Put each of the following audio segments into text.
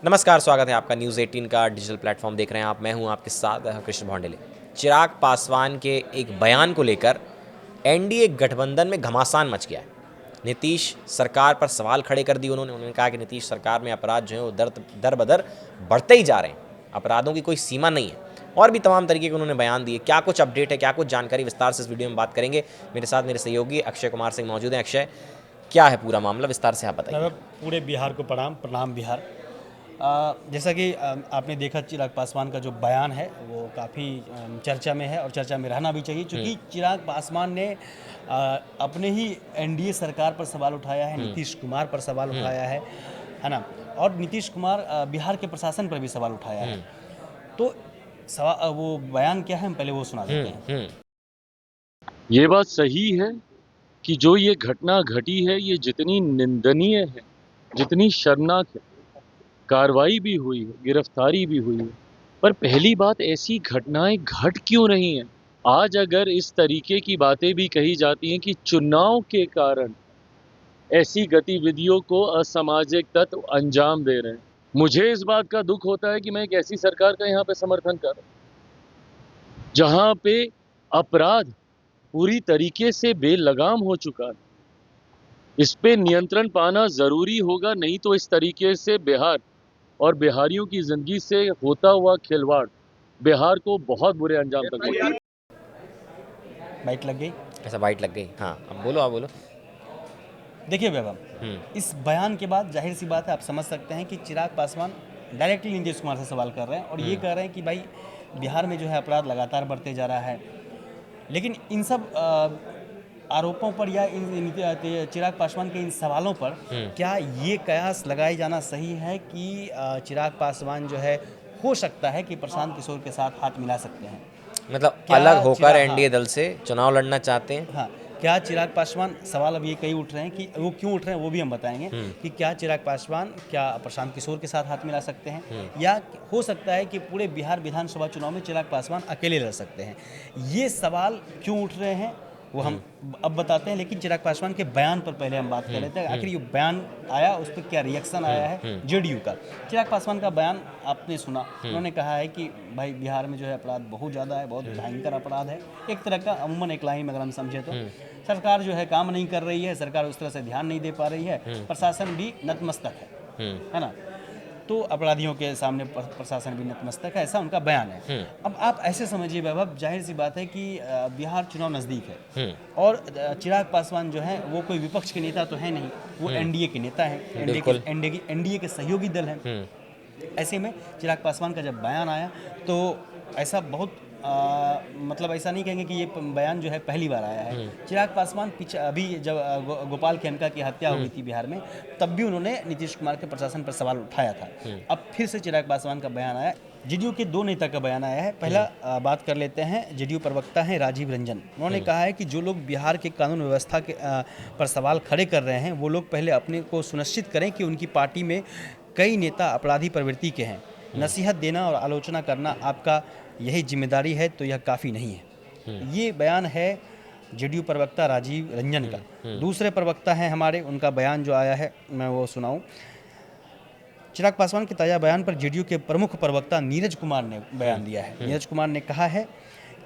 नमस्कार, स्वागत है आपका न्यूज़ 18 का डिजिटल प्लेटफॉर्म देख रहे हैं आप। मैं हूं आपके साथ कृष्ण भौंडेले। चिराग पासवान के एक बयान को लेकर एनडीए गठबंधन में घमासान मच गया है। नीतीश सरकार पर सवाल खड़े कर दिए उन्होंने कहा कि नीतीश सरकार में अपराध जो है वो दर बदर बढ़ते ही जा रहे हैं, अपराधों की कोई सीमा नहीं है। और भी तमाम तरीके के उन्होंने बयान दिए। क्या कुछ अपडेट है, क्या कुछ जानकारी, विस्तार से इस वीडियो में बात करेंगे। मेरे साथ मेरे सहयोगी अक्षय कुमार सिंह मौजूद हैं। अक्षय, क्या है पूरा मामला, विस्तार से आप बताइए। पूरे बिहार को प्रणाम बिहार। जैसा कि आपने देखा चिराग पासवान का जो बयान है वो काफ़ी चर्चा में है और चर्चा में रहना भी चाहिए, क्योंकि चिराग पासवान ने अपने ही एनडीए सरकार पर सवाल उठाया है, नीतीश कुमार पर सवाल उठाया है ना। और नीतीश कुमार बिहार के प्रशासन पर भी सवाल उठाया है। तो वो बयान क्या है, हम पहले वो सुना देते हैं। ये बात सही है कि जो ये घटना घटी है ये जितनी निंदनीय है, जितनी शर्मनाक है, कार्रवाई भी हुई है, गिरफ्तारी भी हुई है, पर पहली बात ऐसी घटनाएं घट क्यों रही हैं। आज अगर इस तरीके की बातें भी कही जाती हैं कि चुनाव के कारण ऐसी गतिविधियों को असामाजिक तत्व अंजाम दे रहे हैं, मुझे इस बात का दुख होता है कि मैं एक ऐसी सरकार का यहाँ पे समर्थन कर रहा हूं जहां पे अपराध पूरी तरीके से बेलगाम हो चुका है। इस पे नियंत्रण पाना जरूरी होगा, नहीं तो इस तरीके से बिहार और बिहारियों की जिंदगी से होता हुआ खिलवाड़ बिहार को बहुत बुरे अंजाम तक ले जाएगा। बाइट लग गई। ऐसा वाइट लग गई। हाँ, अब बोलो, आप बोलो। देखिए वैभव, इस बयान के बाद जाहिर सी बात है, आप समझ सकते हैं कि चिराग पासवान डायरेक्टली नीतीश कुमार से सवाल कर रहे हैं और ये कह रहे हैं कि भाई बिहार में जो है अपराध लगातार बढ़ते जा रहा है। लेकिन इन सब आरोपों पर या चिराग पासवान के इन सवालों पर क्या ये कयास लगाए जाना सही है कि चिराग पासवान जो है हो सकता है कि प्रशांत किशोर के साथ हाथ मिला सकते हैं? मतलब क्या अलग होकर हाँ, एनडीए दल से चुनाव लड़ना चाहते हैं। हाँ, क्या चिराग पासवान, सवाल अब ये कई उठ रहे हैं कि वो क्यों उठ रहे हैं वो भी हम बताएंगे कि क्या चिराग पासवान क्या प्रशांत किशोर के साथ हाथ मिला सकते हैं, या हो सकता है कि पूरे बिहार विधानसभा चुनाव में चिराग पासवान अकेले लड़ सकते हैं। ये सवाल क्यों उठ रहे हैं वो हम अब बताते हैं, लेकिन चिराग पासवान के बयान पर पहले हम बात कर लेते हैं। आखिर ये बयान आया, उस पर क्या रिएक्शन आया है जेडीयू का। चिराग पासवान का बयान आपने सुना, उन्होंने कहा है कि भाई बिहार में जो है अपराध बहुत ज़्यादा है, बहुत भयंकर अपराध है। एक तरह का अमूमन एक लाइन में अगर हम समझे तो सरकार जो है काम नहीं कर रही है, सरकार उस तरह से ध्यान नहीं दे पा रही है, प्रशासन भी नतमस्तक है ना। तो अपराधियों के सामने प्रशासन भी नतमस्तक है, ऐसा उनका बयान है। अब आप ऐसे समझिए वैभव, जाहिर सी बात है कि बिहार चुनाव नज़दीक है और चिराग पासवान जो है वो कोई विपक्ष के नेता तो है नहीं, वो एनडीए के नेता हैं, एनडीए के सहयोगी दल हैं। ऐसे में चिराग पासवान का जब बयान आया तो ऐसा बहुत मतलब ऐसा नहीं कहेंगे कि ये बयान जो है पहली बार आया है। चिराग पासवान अभी जब गोपाल खेमका की हत्या हुई थी बिहार में, तब भी उन्होंने नीतीश कुमार के प्रशासन पर सवाल उठाया था। अब फिर से चिराग पासवान का बयान आया। जेडीयू के दो नेता का बयान आया है। पहला बात कर लेते हैं, जेडीयू प्रवक्ता हैं राजीव रंजन। उन्होंने कहा है कि जो लोग बिहार के कानून व्यवस्था के पर सवाल खड़े कर रहे हैं वो लोग पहले अपने को सुनिश्चित करें कि उनकी पार्टी में कई नेता अपराधी प्रवृत्ति के हैं। नसीहत देना और आलोचना करना आपका यही जिम्मेदारी है तो यह काफ़ी नहीं है। ये बयान है जेडीयू प्रवक्ता राजीव रंजन का। दूसरे प्रवक्ता हैं हमारे, उनका बयान जो आया है मैं वो सुनाऊं। चिराग पासवान के ताज़ा बयान पर जेडीयू के प्रमुख प्रवक्ता नीरज कुमार ने बयान दिया है। नीरज कुमार ने कहा है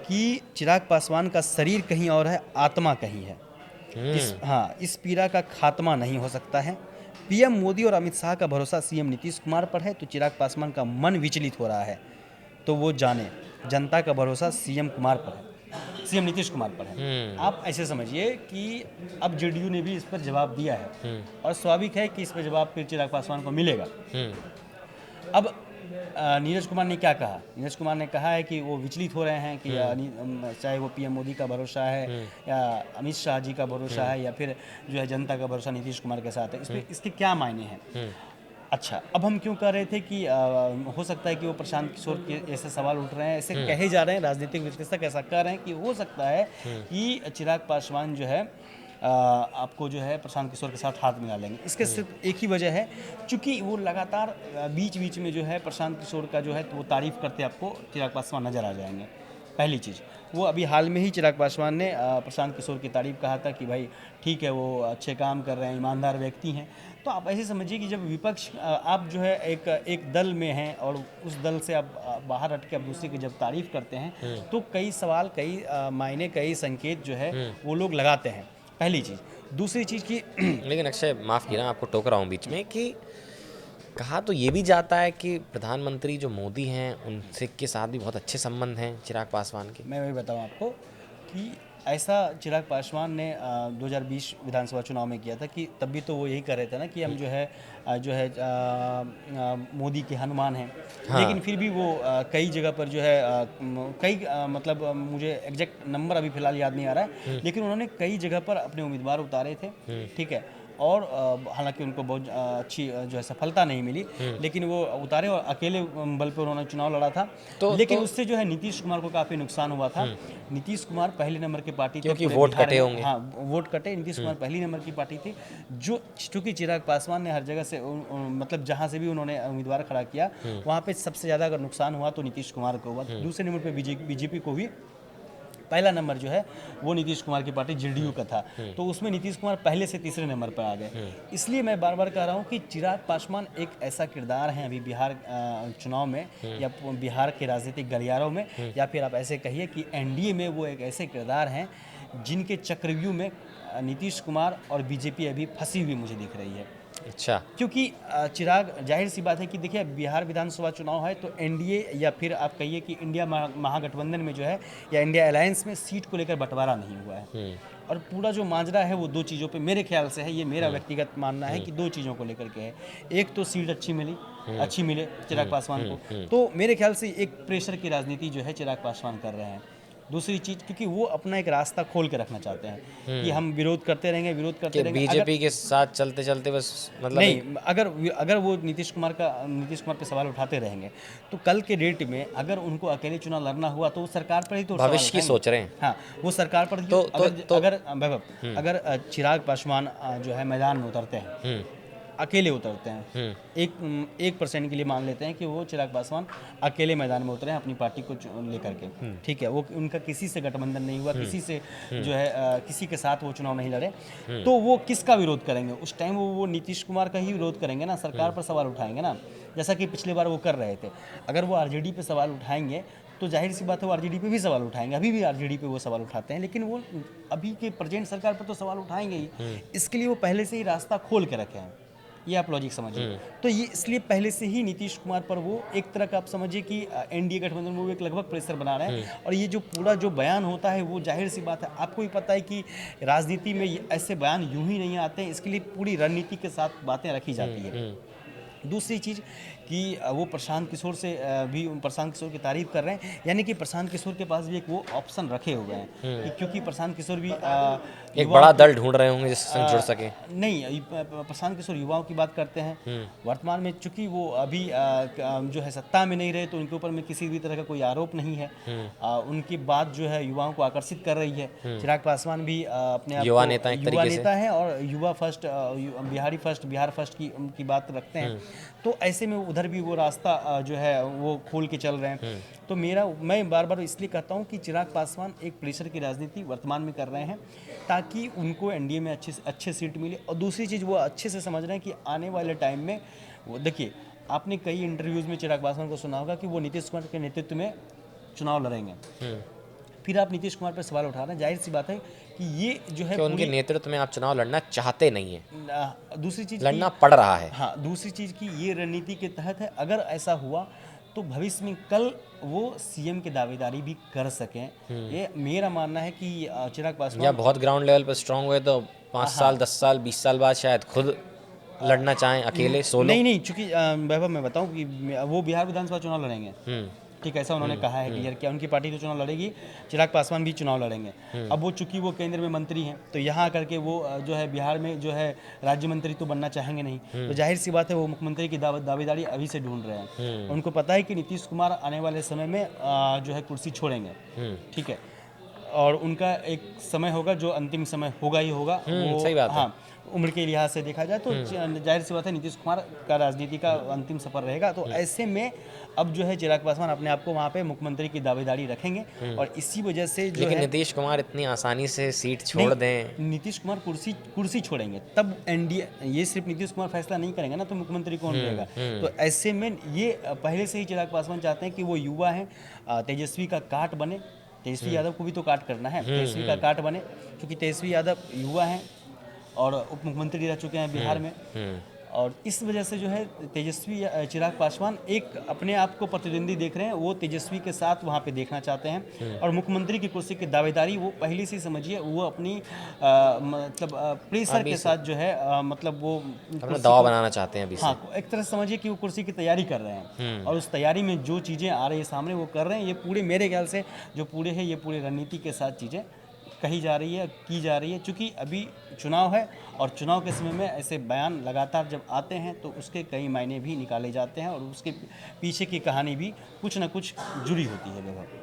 कि चिराग पासवान का शरीर कहीं और है, आत्मा कहीं है। इस पीड़ा का खात्मा नहीं हो सकता है। पीएम मोदी और अमित शाह का भरोसा सीएम नीतीश कुमार पर है तो चिराग पासवान का मन विचलित हो रहा है, तो वो जाने जनता का भरोसा सीएम कुमार पर है, सीएम नीतीश कुमार पर है। आप ऐसे समझिए कि अब जेडीयू ने भी इस पर जवाब दिया है और स्वाभाविक है कि इस पर जवाब फिर चिराग पासवान को मिलेगा। अब नीरज कुमार ने क्या कहा? नीरज कुमार ने कहा है कि वो विचलित हो रहे हैं कि चाहे वो पीएम मोदी का भरोसा है या अमित शाह जी का भरोसा है या फिर जो है जनता का भरोसा नीतीश कुमार के साथ है। इस पर इसके क्या मायने हैं? अच्छा, अब हम क्यों कह रहे थे कि हो सकता है कि वो प्रशांत किशोर के ऐसे सवाल उठ रहे हैं, ऐसे कहे जा रहे हैं, राजनीतिक विश्लेषक ऐसा कह रहे हैं कि हो सकता है कि चिराग पासवान जो है आपको जो है प्रशांत किशोर के साथ हाथ मिला लेंगे। इसके सिर्फ एक ही वजह है, चूँकि वो लगातार बीच बीच में जो है प्रशांत किशोर का जो है तो वो तारीफ़ करते आपको चिराग पासवान नज़र आ जाएंगे, पहली चीज़। वो अभी हाल में ही चिराग पासवान ने प्रशांत किशोर की तारीफ कहा था कि भाई ठीक है, वो अच्छे काम कर रहे हैं, ईमानदार व्यक्ति हैं। तो आप ऐसे समझिए कि जब विपक्ष आप जो है एक दल में हैं और उस दल से आप बाहर हट के आप दूसरे की जब तारीफ करते हैं तो कई सवाल, कई मायने, कई संकेत जो है वो लोग लगाते हैं, पहली चीज़। दूसरी चीज़ की लेकिन अक्षय, माफ़ कीजिए आपको टोक रहा हूँ बीच में, कि कहा तो ये भी जाता है कि प्रधानमंत्री जो मोदी हैं उनसे के साथ भी बहुत अच्छे संबंध हैं चिराग पासवान के। मैं वही बताऊं आपको कि ऐसा चिराग पासवान ने 2020 विधानसभा चुनाव में किया था कि तब भी तो वो यही कर रहे थे ना कि हम जो है मोदी के हनुमान हैं। हाँ। लेकिन फिर भी वो कई जगह पर जो है मतलब मुझे एग्जैक्ट नंबर अभी फिलहाल याद नहीं आ रहा है, लेकिन उन्होंने कई जगह पर अपने उम्मीदवार उतारे थे, ठीक है। और हालांकि उनको बहुत अच्छी जो है सफलता नहीं मिली, लेकिन वो उतारे और अकेले बल पे उन्होंने चुनाव लड़ा था। लेकिन उससे जो है नीतीश कुमार को काफ़ी नुकसान हुआ था। नीतीश कुमार पहले नंबर की पार्टी थी, क्योंकि पूरे वोट बिहार कटे में। होंगे। हाँ, वोट कटे। नीतीश कुमार पहली नंबर की पार्टी थी, जो चूँकि चिराग पासवान ने हर जगह से मतलब जहाँ से भी उन्होंने उम्मीदवार खड़ा किया वहाँ पे सबसे ज़्यादा अगर नुकसान हुआ तो नीतीश कुमार को हुआ। दूसरे नंबर पर बीजेपी को भी, पहला नंबर जो है वो नीतीश कुमार की पार्टी जेडीयू का था, तो उसमें नीतीश कुमार पहले से तीसरे नंबर पर आ गए। इसलिए मैं बार बार कह रहा हूँ कि चिराग पासवान एक ऐसा किरदार है अभी बिहार चुनाव में या बिहार के राजनीतिक गलियारों में, या फिर आप ऐसे कहिए कि एनडीए में वो एक ऐसे किरदार हैं जिनके चक्रव्यूह में नीतीश कुमार और बीजेपी अभी फंसी हुई मुझे दिख रही है। अच्छा। क्योंकि चिराग, जाहिर सी बात है कि देखिए बिहार विधानसभा चुनाव है तो एनडीए या फिर आप कहिए कि इंडिया महागठबंधन में जो है या इंडिया अलायंस में सीट को लेकर बंटवारा नहीं हुआ है। और पूरा जो माजरा है वो दो चीज़ों पे मेरे ख्याल से है, ये मेरा व्यक्तिगत मानना है कि दो चीज़ों को लेकर के है। एक तो सीट अच्छी मिले चिराग पासवान को, तो मेरे ख्याल से एक प्रेशर की राजनीति जो है चिराग पासवान कर रहे हैं। दूसरी चीज़, क्योंकि वो अपना एक रास्ता खोल के रखना चाहते हैं कि हम विरोध करते रहेंगे बीजेपी के साथ चलते चलते बस मतलब नहीं, अगर वो नीतीश कुमार पे सवाल उठाते रहेंगे तो कल के डेट में अगर उनको अकेले चुनाव लड़ना हुआ तो वो सरकार पर ही तो भविष्य की सोच रहे हैं। हाँ, वो सरकार पर अगर चिराग पासवान जो है मैदान में उतरते हैं, अकेले उतरते हैं, 1% के लिए मान लेते हैं कि वो चिराग पासवान अकेले मैदान में उतरे हैं अपनी पार्टी को लेकर के, ठीक है, वो उनका किसी से गठबंधन नहीं हुआ, किसी से जो है किसी के साथ वो चुनाव नहीं लड़े, तो वो किसका विरोध करेंगे उस टाइम? वो नीतीश कुमार का ही विरोध करेंगे ना, सरकार पर सवाल उठाएंगे ना, जैसा कि पिछले बार वो कर रहे थे। अगर वो आरजेडी पे सवाल उठाएंगे तो जाहिर सी बात है वो आरजेडी पे भी सवाल उठाएंगे, अभी भी आरजेडी पे वो सवाल उठाते हैं, लेकिन वो अभी के प्रेजेंट सरकार पर तो सवाल उठाएंगे ही। इसके लिए वो पहले से ही रास्ता खोल के रखे हैं, ये आप लॉजिक समझिए। तो ये इसलिए पहले से ही नीतीश कुमार पर वो एक तरह का आप समझिए कि एनडीए गठबंधन में वो एक लगभग प्रेशर बना रहे हैं। और ये जो पूरा जो बयान होता है वो जाहिर सी बात है, आपको भी पता है कि राजनीति में ऐसे बयान यूं ही नहीं आते हैं, इसके लिए पूरी रणनीति के साथ बातें रखी जाती है। दूसरी चीज़ कि वो प्रशांत किशोर की तारीफ कर रहे हैं, यानी कि प्रशांत किशोर के पास भी एक वो ऑप्शन रखे हुए हैं कि क्योंकि प्रशांत किशोर भी एक बड़ा दल ढूंढ रहे होंगे जिससे जुड़ सके। नहीं, प्रशांत किशोर युवाओं की बात करते हैं। वर्तमान में चूंकि वो अभी जो है सत्ता में नहीं रहे तो उनके ऊपर में किसी भी तरह का कोई आरोप नहीं है। उनकी बात जो है युवाओं को आकर्षित कर रही है। चिराग पासवान भी अपने आप युवा नेता है और युवा फर्स्ट, बिहार फर्स्ट की बात रखते हैं। तो ऐसे में उधर भी वो रास्ता जो है वो खोल के चल रहे हैं। तो मैं बार बार इसलिए कहता हूँ कि चिराग पासवान एक प्रेशर की राजनीति वर्तमान में कर रहे हैं ताकि उनको एनडीए में अच्छे सीट मिले। और दूसरी चीज़ वो अच्छे से समझ रहे हैं कि आने वाले टाइम में वो देखिए, आपने कई इंटरव्यूज़ में चिराग पासवान को सुना होगा कि वो नीतीश कुमार के नेतृत्व में चुनाव लड़ेंगे। फिर आप नीतीश कुमार पर सवाल उठा रहे हैं, जाहिर सी बात है कि ये जो है उनके नेतृत्व में आप चुनाव लड़ना चाहते नहीं हैं। दूसरी चीज़ लड़ना पड़ रहा है। हाँ, दूसरी चीज़ की ये रणनीति के तहत है। अगर ऐसा हुआ तो भविष्य में कल वो सीएम की दावेदारी भी कर सकें। ये मेरा मानना है कि चिराग पासवान या बहुत ग्राउंड लेवल पर स्ट्रांग हुए तो 5 साल 10 साल 20 साल बाद शायद खुद लड़ना चाहें अकेले सोलो। नहीं, चूंकि वैभव मैं बताऊं कि वो बिहार विधानसभा चुनाव लड़ेंगे, ठीक है, ऐसा उन्होंने कहा है क्लियर किया। उनकी पार्टी तो चुनाव लड़ेगी, चिराग पासवान भी चुनाव लड़ेंगे। अब वो चूंकि वो केंद्र में मंत्री हैं तो यहाँ आकर के वो जो है बिहार में जो है राज्य मंत्री तो बनना चाहेंगे नहीं, तो जाहिर सी बात है वो मुख्यमंत्री की दावेदारी अभी से ढूंढ रहे हैं। उनको पता है कि नीतीश कुमार आने वाले समय में जो है कुर्सी छोड़ेंगे, ठीक है। और उनका एक समय होगा जो अंतिम समय होगा ही होगा। सही बात है। हाँ, उम्र के लिहाज से देखा जाए तो जाहिर सी बात है नीतीश कुमार का राजनीति का अंतिम सफर रहेगा। तो ऐसे में अब जो है चिराग पासवान अपने आप को वहाँ पे मुख्यमंत्री की दावेदारी रखेंगे और इसी वजह से जो लेकिन है नीतीश कुमार इतनी आसानी से सीट छोड़ दें, नीतीश कुमार कुर्सी छोड़ेंगे तब एनडीए, ये सिर्फ नीतीश कुमार फैसला नहीं करेंगे ना, तो मुख्यमंत्री कौन रहेगा। तो ऐसे में ये पहले से ही चिराग पासवान चाहते हैं कि वो युवा हैं, तेजस्वी का काट बने। तेजस्वी यादव को भी तो काट करना है, तेजस्वी का काट बने, क्योंकि तेजस्वी यादव युवा हैं और उप मुख्यमंत्री रह चुके हैं बिहार में। और इस वजह से जो है तेजस्वी चिराग पासवान एक अपने आप को प्रतिद्वंदी देख रहे हैं, वो तेजस्वी के साथ वहाँ पे देखना चाहते हैं। और मुख्यमंत्री की कुर्सी की दावेदारी वो पहले से समझिए वो अपनी मतलब प्रेशर के साथ जो है मतलब वो अपना दवा बनाना चाहते हैं अभी से। हाँ, एक तरह से समझिए कि वो कुर्सी की तैयारी कर रहे हैं और उस तैयारी में जो चीज़ें आ रही है सामने वो कर रहे हैं। ये पूरे मेरे ख्याल से जो पूरे है ये पूरे रणनीति के साथ चीज़ें कही जा रही है, की जा रही है। चूँकि अभी चुनाव है और चुनाव के समय में ऐसे बयान लगातार जब आते हैं तो उसके कई मायने भी निकाले जाते हैं और उसके पीछे की कहानी भी कुछ ना कुछ जुड़ी होती है लगभग।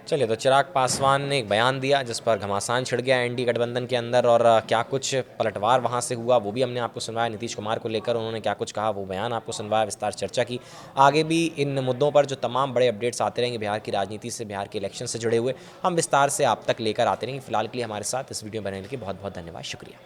चलिए, तो चिराग पासवान ने एक बयान दिया जिस पर घमासान छिड़ गया एनडीए गठबंधन के अंदर, और क्या कुछ पलटवार वहां से हुआ वो भी हमने आपको सुनवाया। नीतीश कुमार को लेकर उन्होंने क्या कुछ कहा वो बयान आपको सुनवाया, विस्तार चर्चा की। आगे भी इन मुद्दों पर जो तमाम बड़े अपडेट्स आते रहेंगे बिहार की राजनीति से, बिहार के इलेक्शन से जुड़े हुए, हम विस्तार से आप तक लेकर आते रहेंगे। फिलहाल के लिए हमारे साथ इस वीडियो में बनने के लिए बहुत बहुत धन्यवाद, शुक्रिया।